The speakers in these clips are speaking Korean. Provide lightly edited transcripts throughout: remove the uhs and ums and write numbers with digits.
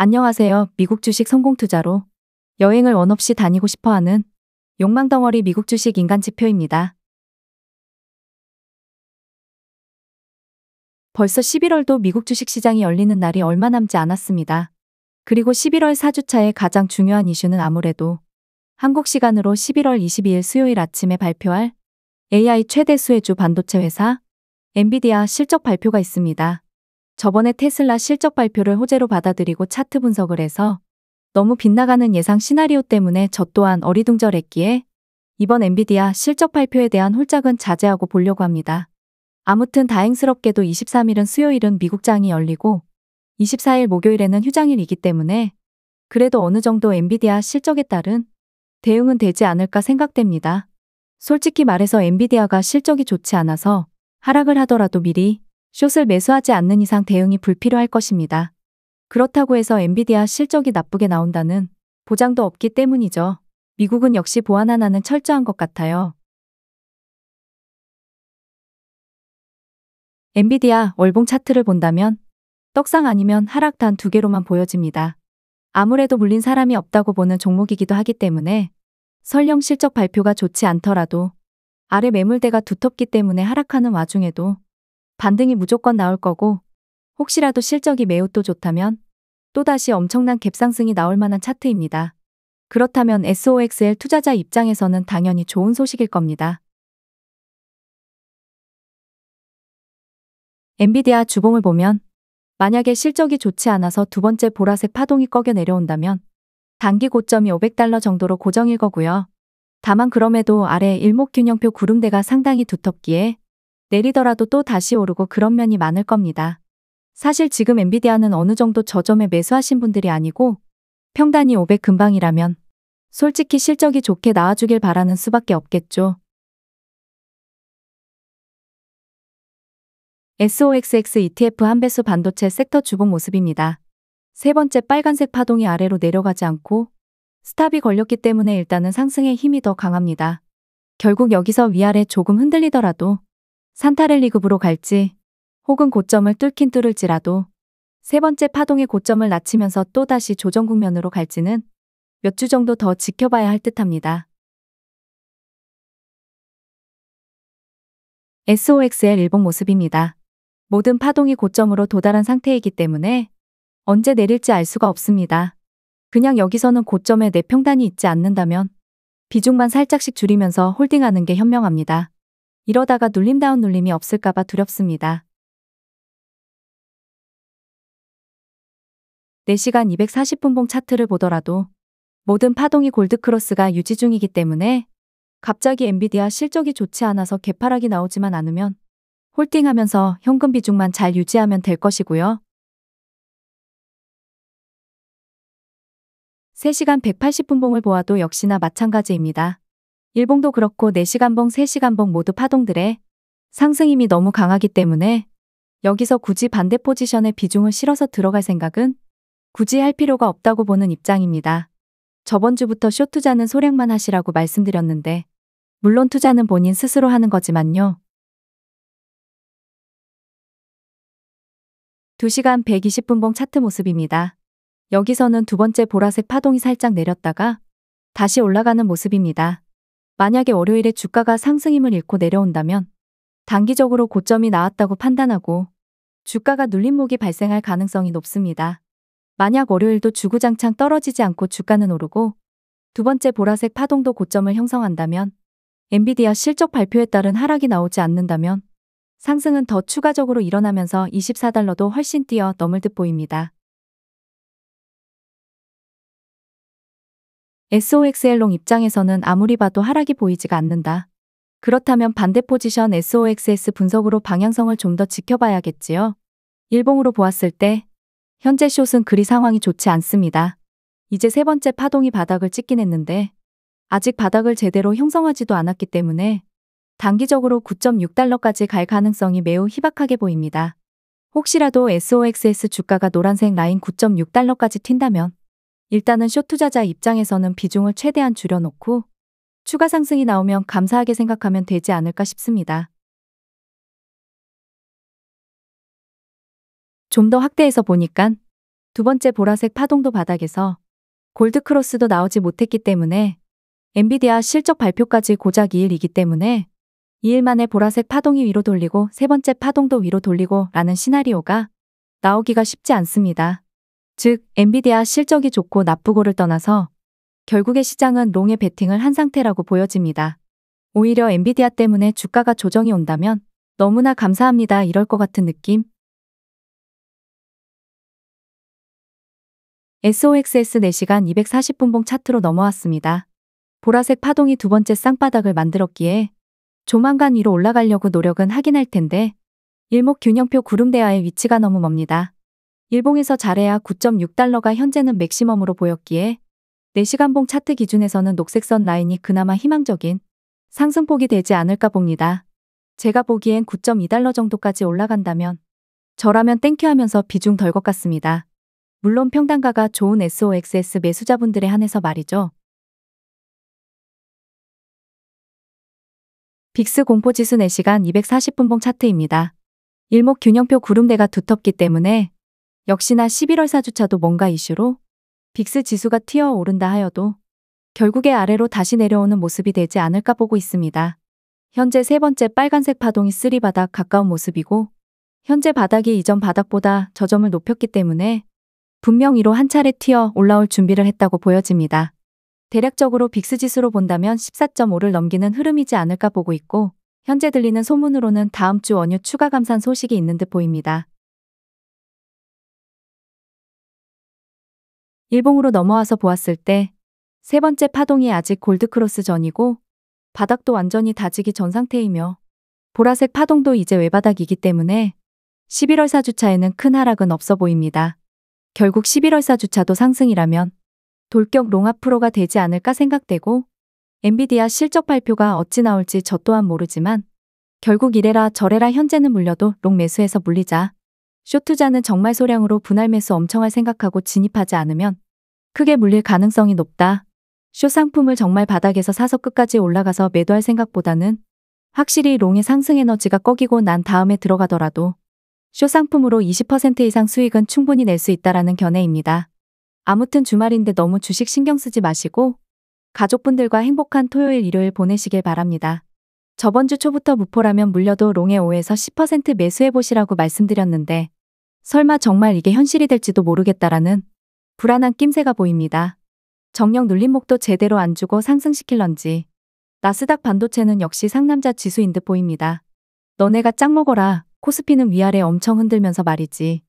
안녕하세요. 미국 주식 성공 투자로 여행을 원 없이 다니고 싶어 하는 욕망덩어리 미국 주식 인간 지표입니다. 벌써 11월도 미국 주식 시장이 열리는 날이 얼마 남지 않았습니다. 그리고 11월 4주차의 가장 중요한 이슈는 아무래도 한국 시간으로 11월 22일 수요일 아침에 발표할 AI 최대 수혜주 반도체 회사 엔비디아 실적 발표가 있습니다. 저번에 테슬라 실적 발표를 호재로 받아들이고 차트 분석을 해서 너무 빗나가는 예상 시나리오 때문에 저 또한 어리둥절했기에 이번 엔비디아 실적 발표에 대한 홀짝은 자제하고 보려고 합니다. 아무튼 다행스럽게도 23일은 수요일은 미국장이 열리고 24일 목요일에는 휴장일이기 때문에 그래도 어느 정도 엔비디아 실적에 따른 대응은 되지 않을까 생각됩니다. 솔직히 말해서 엔비디아가 실적이 좋지 않아서 하락을 하더라도 미리 숏을 매수하지 않는 이상 대응이 불필요할 것입니다. 그렇다고 해서 엔비디아 실적이 나쁘게 나온다는 보장도 없기 때문이죠. 미국은 역시 보안 하나는 철저한 것 같아요. 엔비디아 월봉 차트를 본다면 떡상 아니면 하락 단 두 개로만 보여집니다. 아무래도 물린 사람이 없다고 보는 종목이기도 하기 때문에 설령 실적 발표가 좋지 않더라도 아래 매물대가 두텁기 때문에 하락하는 와중에도 반등이 무조건 나올 거고 혹시라도 실적이 매우 또 좋다면 또다시 엄청난 갭상승이 나올 만한 차트입니다. 그렇다면 SOXL 투자자 입장에서는 당연히 좋은 소식일 겁니다. 엔비디아 주봉을 보면 만약에 실적이 좋지 않아서 두 번째 보라색 파동이 꺼겨 내려온다면 단기 고점이 $500 정도로 고정일 거고요. 다만 그럼에도 아래 일목균형표 구름대가 상당히 두텁기에 내리더라도 또 다시 오르고 그런 면이 많을 겁니다. 사실 지금 엔비디아는 어느 정도 저점에 매수하신 분들이 아니고 평단이 500 근방이라면 솔직히 실적이 좋게 나와주길 바라는 수밖에 없겠죠. SOXX ETF 한배수 반도체 섹터 주봉 모습입니다. 세 번째 빨간색 파동이 아래로 내려가지 않고 스탑이 걸렸기 때문에 일단은 상승의 힘이 더 강합니다. 결국 여기서 위아래 조금 흔들리더라도 산타랠리급으로 갈지 혹은 고점을 뚫긴 뚫을지라도 세 번째 파동의 고점을 낮추면서 또다시 조정 국면으로 갈지는 몇 주 정도 더 지켜봐야 할 듯합니다. SOXL 일봉 모습입니다. 모든 파동이 고점으로 도달한 상태이기 때문에 언제 내릴지 알 수가 없습니다. 그냥 여기서는 고점에 내 평단이 있지 않는다면 비중만 살짝씩 줄이면서 홀딩하는 게 현명합니다. 이러다가 눌림다운 눌림이 없을까봐 두렵습니다. 4시간 240분봉 차트를 보더라도 모든 파동이 골드크로스가 유지 중이기 때문에 갑자기 엔비디아 실적이 좋지 않아서 개파락이 나오지만 않으면 홀딩하면서 현금 비중만 잘 유지하면 될 것이고요. 3시간 180분봉을 보아도 역시나 마찬가지입니다. 일봉도 그렇고 4시간봉, 3시간봉 모두 파동들의 상승 힘이 너무 강하기 때문에 여기서 굳이 반대 포지션에 비중을 실어서 들어갈 생각은 굳이 할 필요가 없다고 보는 입장입니다. 저번 주부터 숏 투자는 소량만 하시라고 말씀드렸는데 물론 투자는 본인 스스로 하는 거지만요. 2시간 120분봉 차트 모습입니다. 여기서는 두 번째 보라색 파동이 살짝 내렸다가 다시 올라가는 모습입니다. 만약에 월요일에 주가가 상승 힘을 잃고 내려온다면 단기적으로 고점이 나왔다고 판단하고 주가가 눌림목이 발생할 가능성이 높습니다. 만약 월요일도 주구장창 떨어지지 않고 주가는 오르고 두 번째 보라색 파동도 고점을 형성한다면 엔비디아 실적 발표에 따른 하락이 나오지 않는다면 상승은 더 추가적으로 일어나면서 $24도 훨씬 뛰어 넘을 듯 보입니다. SOXL롱 입장에서는 아무리 봐도 하락이 보이지가 않는다. 그렇다면 반대 포지션 SOXS 분석으로 방향성을 좀 더 지켜봐야겠지요. 일봉으로 보았을 때 현재 숏은 그리 상황이 좋지 않습니다. 이제 세 번째 파동이 바닥을 찍긴 했는데 아직 바닥을 제대로 형성하지도 않았기 때문에 단기적으로 $9.6까지 갈 가능성이 매우 희박하게 보입니다. 혹시라도 SOXS 주가가 노란색 라인 $9.6까지 튄다면 일단은 숏 투자자 입장에서는 비중을 최대한 줄여놓고 추가 상승이 나오면 감사하게 생각하면 되지 않을까 싶습니다. 좀 더 확대해서 보니깐 두 번째 보라색 파동도 바닥에서 골드크로스도 나오지 못했기 때문에 엔비디아 실적 발표까지 고작 2일이기 때문에 2일 만에 보라색 파동이 위로 돌리고 세 번째 파동도 위로 돌리고 라는 시나리오가 나오기가 쉽지 않습니다. 즉, 엔비디아 실적이 좋고 나쁘고를 떠나서 결국에 시장은 롱에 베팅을 한 상태라고 보여집니다. 오히려 엔비디아 때문에 주가가 조정이 온다면 너무나 감사합니다 이럴 것 같은 느낌? SOXS 4시간 240분봉 차트로 넘어왔습니다. 보라색 파동이 두 번째 쌍바닥을 만들었기에 조만간 위로 올라가려고 노력은 하긴 할 텐데 일목균형표 구름대와의 위치가 너무 멉니다. 일봉에서 잘해야 9.6달러가 현재는 맥시멈으로 보였기에 4시간봉 차트 기준에서는 녹색선 라인이 그나마 희망적인 상승폭이 되지 않을까 봅니다. 제가 보기엔 9.2달러 정도까지 올라간다면 저라면 땡큐 하면서 비중 덜 것 같습니다. 물론 평단가가 좋은 SOXS 매수자분들에 한해서 말이죠. 빅스 공포지수 4시간 240분봉 차트입니다. 일목균형표 구름대가 두텁기 때문에 역시나 11월 4주차도 뭔가 이슈로 빅스 지수가 튀어 오른다 하여도 결국에 아래로 다시 내려오는 모습이 되지 않을까 보고 있습니다. 현재 세 번째 빨간색 파동이 쓰리바닥 가까운 모습이고 현재 바닥이 이전 바닥보다 저점을 높였기 때문에 분명 위로 한 차례 튀어 올라올 준비를 했다고 보여집니다. 대략적으로 빅스 지수로 본다면 14.5를 넘기는 흐름이지 않을까 보고 있고 현재 들리는 소문으로는 다음 주 원유 추가 감산 소식이 있는 듯 보입니다. 일봉으로 넘어와서 보았을 때 세 번째 파동이 아직 골드크로스 전이고 바닥도 완전히 다지기 전 상태이며 보라색 파동도 이제 외바닥이기 때문에 11월 4주차에는 큰 하락은 없어 보입니다. 결국 11월 4주차도 상승이라면 돌격 롱 앞으로가 되지 않을까 생각되고 엔비디아 실적 발표가 어찌 나올지 저 또한 모르지만 결국 이래라 저래라 현재는 물려도 롱 매수해서 물리자. 숏 투자는 정말 소량으로 분할 매수 엄청 할 생각하고 진입하지 않으면 크게 물릴 가능성이 높다. 숏 상품을 정말 바닥에서 사서 끝까지 올라가서 매도할 생각보다는 확실히 롱의 상승 에너지가 꺼기고 난 다음에 들어가더라도 숏 상품으로 20% 이상 수익은 충분히 낼 수 있다라는 견해입니다. 아무튼 주말인데 너무 주식 신경 쓰지 마시고 가족분들과 행복한 토요일 일요일 보내시길 바랍니다. 저번 주 초부터 무포라면 물려도 롱에 5에서 10% 매수해보시라고 말씀드렸는데 설마 정말 이게 현실이 될지도 모르겠다라는 불안한 낌새가 보입니다. 정녕 눌림목도 제대로 안 주고 상승시킬런지 나스닥 반도체는 역시 상남자 지수인 듯 보입니다. 너네가 짱 먹어라. 코스피는 위아래 엄청 흔들면서 말이지.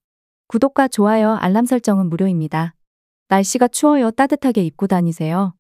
구독과 좋아요 알람 설정은 무료입니다. 날씨가 추워요. 따뜻하게 입고 다니세요.